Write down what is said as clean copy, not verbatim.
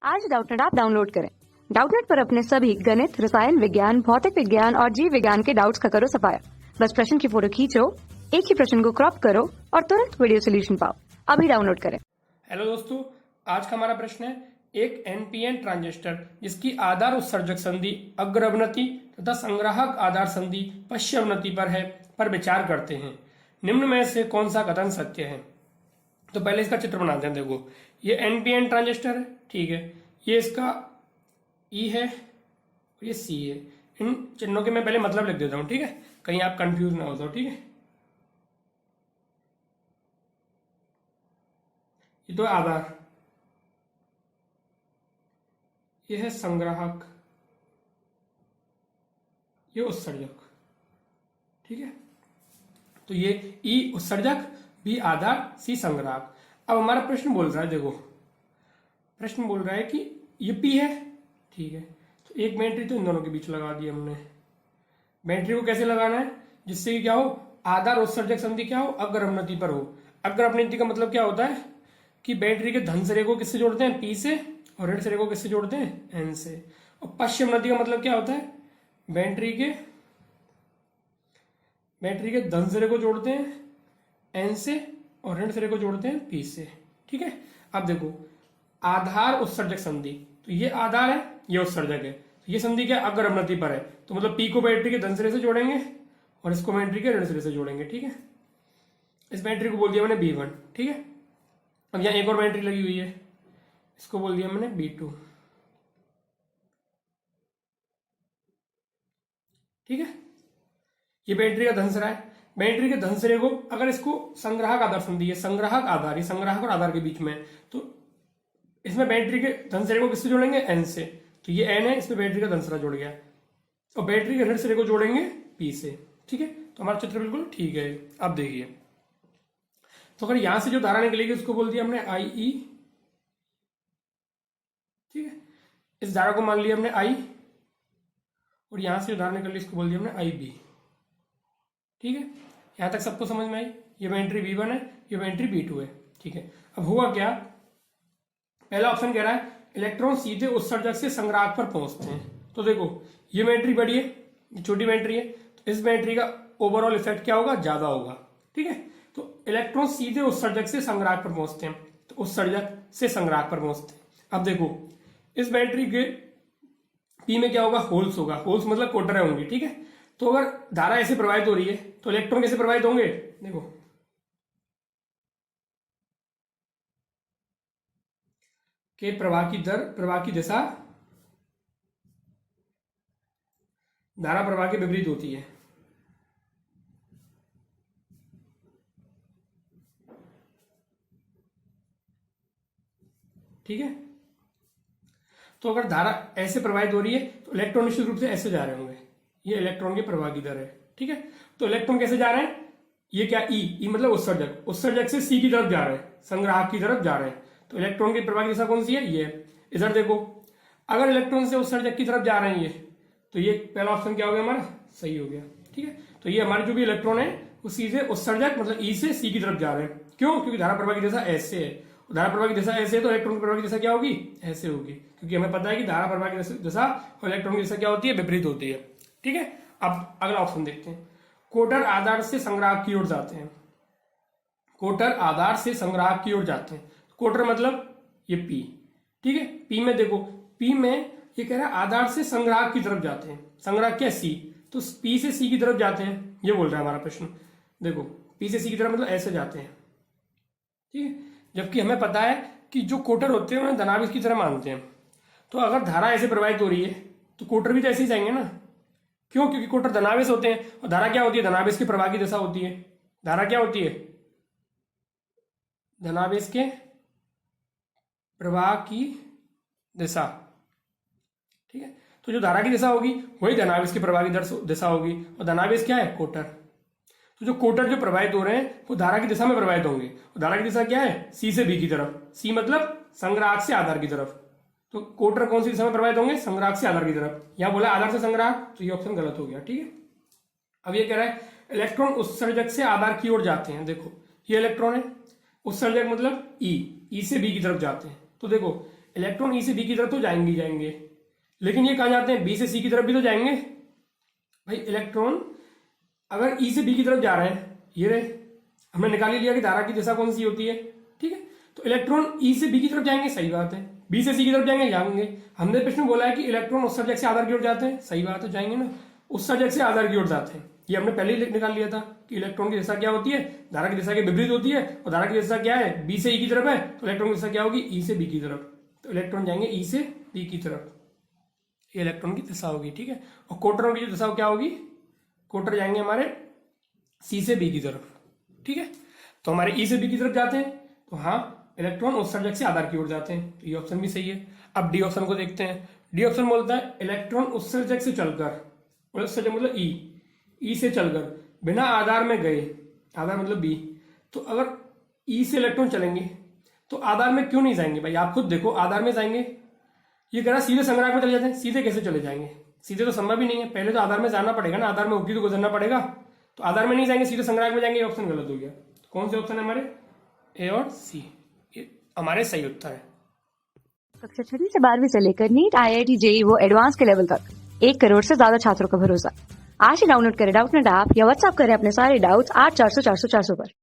आज Doubtnut app download करें। Doubtnut पर अपने सभी गणित, रसायन विज्ञान, भौतिक विज्ञान और जीव विज्ञान के डाउट्स का करो सफाया। बस प्रश्न की फोटो खींचो, एक ही प्रश्न को क्रॉप करो और तुरंत वीडियो सोल्यूशन पाओ। अभी डाउनलोड करें। हेलो दोस्तों, आज का हमारा प्रश्न है एक एनपीएन ट्रांजिस्टर जिसकी आधार उत्सर्जक संधि अग्रअवनति तथा संग्राहक आधार संधि पश्चावनति पर है पर विचार करते हैं। निम्न में से कौन सा कथन सत्य है? तो पहले इसका चित्र बनाते हैं। देखो, ये एनपीएन ट्रांजिस्टर है, ठीक है। ये इसका ई है और ये सी है। इन चिन्हों के मैं पहले मतलब लिख देता हूं, ठीक है, कहीं आप कंफ्यूज ना हो जाओ, ठीक है। ये तो आधार, ये है संग्राहक, ये उत्सर्जक, ठीक है। तो ये ई उत्सर्जक, बी आधार, सी संग्राहक। अब हमारा प्रश्न बोल रहा है, देखो प्रश्न बोल रहा है कि ये पी है, ठीक है। तो एक बैटरी तो इन दोनों के बीच लगा दी हमने। बैटरी को कैसे लगाना है जिससे कि क्या हो, आधार उत्सर्जक संधि क्या हो, अग्रअवनति पर हो। अग्रअवनति का मतलब क्या होता है कि बैटरी के धन सिरे को किससे जोड़ते हैं, पी से, और ऋण सिरे को किससे जोड़ते हैं, एन से। और पश्चावनति का मतलब क्या होता है, बैटरी के धन सिरे को जोड़ते हैं एन से और ऋण सिरे को जोड़ते हैं पी से, ठीक है। अब देखो, आधार उत्सर्जक संधि, तो ये आधार है, ये उत्सर्जक है। तो ये संधि क्या, अग्रअवनति पर है, तो मतलब पी को बैटरी के धन सिरे से जोड़ेंगे और इसको बैटरी के ऋण सिरे से जोड़ेंगे, ठीक है। इस बैटरी को बोल दिया मैंने B1, ठीक है। अब यहां एक और बैटरी लगी हुई है, इसको बोल दिया मैंने B2, ठीक है। ये बैटरी का धन सिरा है। बैटरी के धन सिरे को अगर इसको संग्राहक आधार संधि है, संग्राहक आधार, ये संग्राहक और आधार के बीच में, तो इसमें बैटरी के धन सिरे को किससे जोड़ेंगे, एन से। तो ये एन है, इसमें बैटरी का धन सिरा जुड़ गया, और बैटरी के ऋण सिरे को जोड़ेंगे पी से, ठीक है। तो हमारा चित्र बिल्कुल ठीक है। अब देखिए, तो अगर यहां से जो धारा निकलेगी उसको बोल दिया हमने आई ई, ठीक है। इस धारा को मान लिया हमने आई, और यहां से जो धारा निकली इसको बोल दिया हमने आई बी, ठीक है। यहां तक सबको समझ में आई। ये बैटरी B1 है, ये बैटरी B2 है, ठीक है। अब हुआ क्या, पहला ऑप्शन कह रहा है इलेक्ट्रॉन सीधे उत्सर्जक से संग्राहक पर पहुंचते हैं। तो देखो, ये बैटरी बड़ी है, ये छोटी बैटरी है, तो इस बैटरी का ओवरऑल इफेक्ट क्या होगा, ज्यादा होगा, ठीक है। तो इलेक्ट्रॉन सीधे उत्सर्जक से संग्राहक पर पहुंचते हैं, तो उत्सर्जक से संग्राहक पर पहुंचते हैं। अब देखो, इस बैटरी के पी में क्या होगा, होल्स होगा, होल्स मतलब कोटरें होंगी, ठीक है। तो अगर धारा ऐसे प्रवाहित हो रही है तो इलेक्ट्रॉन कैसे प्रवाहित होंगे, देखो के प्रवाह की दर, प्रवाह की दिशा धारा प्रवाह के विपरीत होती है, ठीक है। तो अगर धारा ऐसे प्रवाहित हो रही है तो इलेक्ट्रॉन निश्चित रूप से ऐसे जा रहे होंगे, ये इलेक्ट्रॉन के प्रवाह की दर है, ठीक है। तो इलेक्ट्रॉन कैसे जा रहे हैं, ये क्या ई मतलब उत्सर्जक, उत्सर्जक से सी की तरफ जा रहे हैं, संग्राहक की तरफ जा रहे हैं। तो इलेक्ट्रॉन की प्रवाह की दिशा कौन सी है, ये। इधर देखो, अगर इलेक्ट्रॉन से उत्सर्जक की तरफ जा रहे हैं ये, तो ये पहला ऑप्शन क्या हो गया हमारा, सही हो गया, ठीक है। तो ये हमारे जो भी इलेक्ट्रॉन है वो सीधे उत्सर्जक मतलब ई से सी की तरफ जा रहे हैं। क्यों, क्योंकि धारा प्रवाह की दिशा ऐसे है, धारा प्रवाह की दिशा ऐसे है, तो इलेक्ट्रॉन की प्रवाह की दिशा क्या होगी, ऐसे होगी, क्योंकि हमें पता है कि धारा प्रवाह की दिशा और इलेक्ट्रॉन की दिशा क्या होती है, विपरीत होती है, ठीक है। अब अगला ऑप्शन देखते हैं, कोटर आधार से संग्राहक की ओर जाते हैं। कोटर आधार से संग्राहक की ओर जाते हैं। कोटर मतलब ये पी, ठीक है। पी में देखो, पी में ये कह रहा है आधार से संग्राहक की तरफ जाते हैं। संग्राहक क्या, सी, तो पी से सी की तरफ जाते हैं, ये बोल रहा है हमारा प्रश्न। देखो, पी से सी की तरफ मतलब ऐसे जाते हैं, ठीक है। जबकि हमें पता है कि जो कोटर होते हैं उन्हें धनावेश की तरह मानते हैं। तो अगर धारा ऐसे प्रवाहित हो रही है तो कोटर भी तो ऐसे ही जाएंगे ना। क्यों, क्योंकि कोटर धनावेश होते हैं, और धारा क्या होती है, धनावेश के प्रवाह की दिशा होती है। धारा क्या होती है, धनावेश के प्रवाह की दिशा, ठीक है। तो जो धारा की दिशा होगी वही धनावेश के प्रवाह की दिशा होगी, और धनावेश क्या है, कोटर। तो जो कोटर जो प्रवाहित हो रहे हैं वो धारा की दिशा में प्रवाहित होंगे, और धारा की दिशा क्या है, सी से बी की तरफ। सी मतलब संग्राहक से आधार की तरफ। तो कोटर कौन सी दिशा में प्रवाहित होंगे, संग्राहक से आधार की तरफ। यहां बोला आधार से संग्राहक, तो ये ऑप्शन गलत हो गया, ठीक है। अब ये कह रहा है इलेक्ट्रॉन उत्सर्जक से आधार की ओर जाते हैं। देखो, ये इलेक्ट्रॉन है, उत्सर्जक मतलब ई से बी की तरफ जाते हैं। तो देखो, इलेक्ट्रॉन ई से बी की तरफ तो जाएंगे ही जाएंगे, लेकिन ये कहाँ जाते हैं, बी से सी की तरफ भी तो जाएंगे। भाई इलेक्ट्रॉन अगर ई से बी की तरफ जा रहे हैं, ये रहे, हमने निकाल ही लिया कि धारा की दिशा कौन सी होती है, ठीक है। तो इलेक्ट्रॉन ई से बी की तरफ जाएंगे, सही बात है। बी से सी की तरफ जाएंगे। हमने प्रश्न में बोला है कि इलेक्ट्रॉन उत्सर्जक से आधार की ओर जाते हैं, सही बात है, जाएंगे ना, उत्सर्जक से आधार की ओर जाते हैं। ये हमने पहले ही निकाल लिया था कि इलेक्ट्रॉन की दिशा क्या होती है, धारा की दिशा के विपरीत होती है, और धारा की दिशा क्या है, बी से ई की तरफ है, तो इलेक्ट्रॉन की दिशा क्या होगी, ई से बी की तरफ। तो इलेक्ट्रॉन जाएंगे ई से बी की तरफ, ये इलेक्ट्रॉन की दिशा होगी, ठीक है। और कोटरों की दिशा क्या होगी, कोटर जाएंगे हमारे सी से बी की तरफ, ठीक है। तो हमारे ई से बी की तरफ जाते हैं, तो हाँ इलेक्ट्रॉन उत्सर्जक से आधार की ओर जाते हैं, तो ये ऑप्शन भी सही है। अब डी ऑप्शन को देखते हैं। डी ऑप्शन बोलता है इलेक्ट्रॉन उत्सर्जक से चलकर, उत्सर्जक मतलब ई से चलकर बिना आधार में गए, आधार मतलब बी, तो अगर ई से इलेक्ट्रॉन चलेंगे तो आधार में क्यों नहीं जाएंगे, भाई आप खुद देखो, आधार में जाएंगे, ये कह रहा सीधे संग्राहक में चले जाते हैं, सीधे कैसे चले जाएंगे, सीधे तो संभव ही नहीं है, पहले तो आधार में जाना पड़ेगा ना, आधार में होगी तो गुजरना पड़ेगा, तो आधार में नहीं जाएंगे, सीधे संग्राहक में जाएंगे, ये ऑप्शन गलत हो गया। तो कौन से ऑप्शन है हमारे, ए और सी, ये हमारे सही उत्तर है। कक्षा 6वीं से 12वीं से लेकर नीट, IIT, JEE वो एडवांस के लेवल तक 1 करोड़ से ज्यादा छात्रों का भरोसा। आज ही डाउनलोड करें डाउटनेट ऐप या व्हाट्सएप करें अपने सारे डाउट्स 8400 400 400 पर।